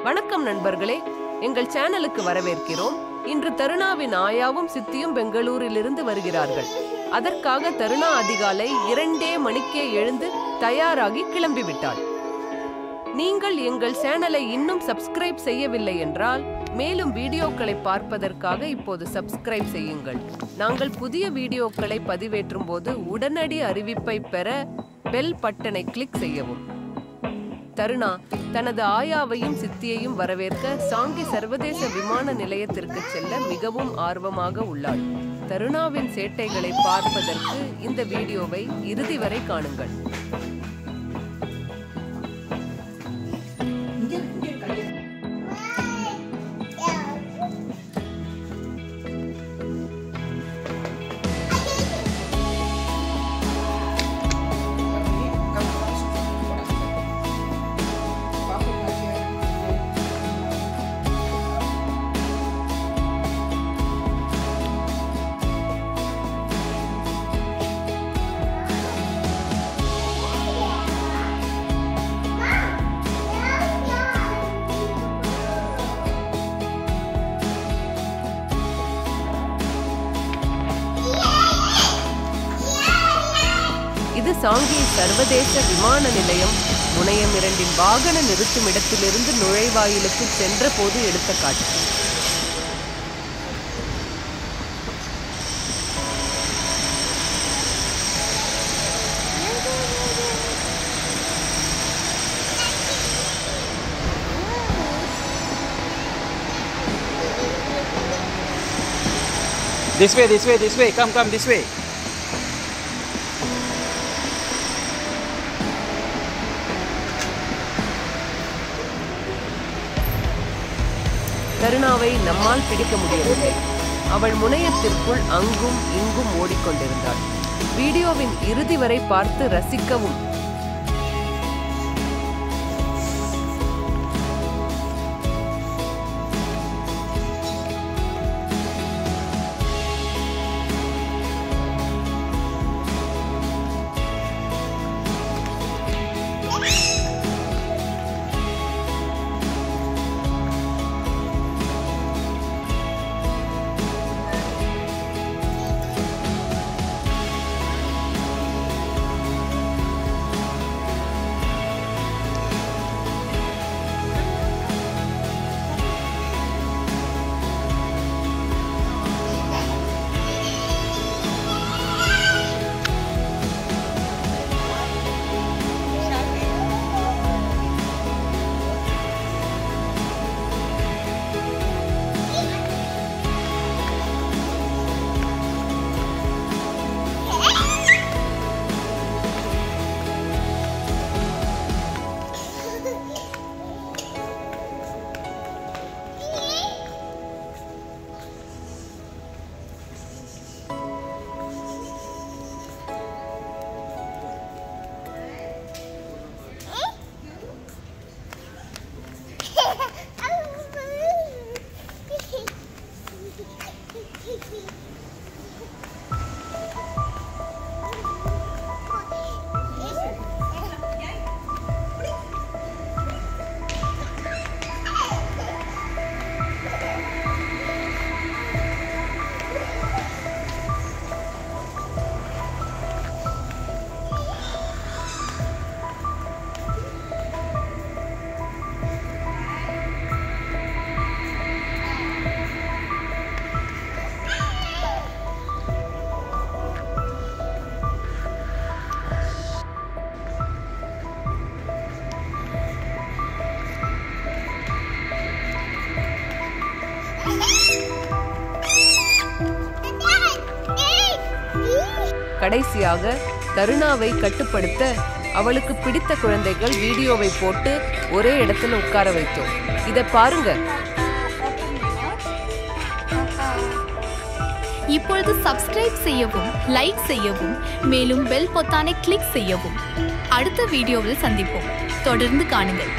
வணக்கம் நண்பர்களே, எங்கள் சேனலுக்கு வரவேற்கிறோம். இன்று தருணாவின் ஆயாவும் சித்தியும் பெங்களூரிலிருந்து வருகிறார்கள். அதற்காக தருணா அதிகாலை 2 மணிக்கே எழுந்து தயாராகி கிளம்பிவிட்டாள். நீங்கள் எங்கள் சேனலை இன்னும் சப்ஸ்கிரைப் செய்யவில்லை என்றால் மேலும் வீடியோக்களை பார்ப்பதற்காக இப்போது சப்ஸ்கிரைப் செய்யுங்கள். நாங்கள் புதிய வீடியோக்களை பதிவேற்றும் போது உடனடி அறிவிப்பை பெற பெல் பட்டனை கிளிக் செய்யவும். தருணா தனது ஆயாவையும் சித்தியையும் வரவேற்க சாங்கி சர்வதேச விமான நிலையத்திற்கு செல்ல மிகவும் ஆர்வமாக உள்ளாள். தருணாவின் சேட்டைகளை பார்ப்பதற்கு இந்த வீடியோவை இறுதி வரை காணுங்கள். இது சாங்கி சர்வதேச விமான நிலையம் முனையம் 2 வாகன நிறுத்தும் இடத்திலிருந்து நுழைவாயிலுக்கு சென்ற போது எடுத்த காட்சி. This way, come this way. தருணாவை நம்மால் பிடிக்க முடியவில்லை. அவள் முனையத்திற்குள் அங்கும் இங்கும் ஓடிக்கொண்டிருந்தாள். வீடியோவின் இறுதி வரை பார்த்து ரசிக்கவும். கடைசியாக தருணாவை கட்டுப்படுத்த அவளுக்கு பிடித்த குழந்தைகள் வீடியோவை போட்டு ஒரே இடத்துல உட்கார வைத்தோம். இதை பாருங்க. இப்பொழுது சப்ஸ்கிரைப் செய்யவும், லைக் செய்யவும், மேலும் பெல் பொத்தானை கிளிக் செய்யவும். அடுத்த வீடியோவில் சந்திப்போம். தொடர்ந்து காணுங்கள்.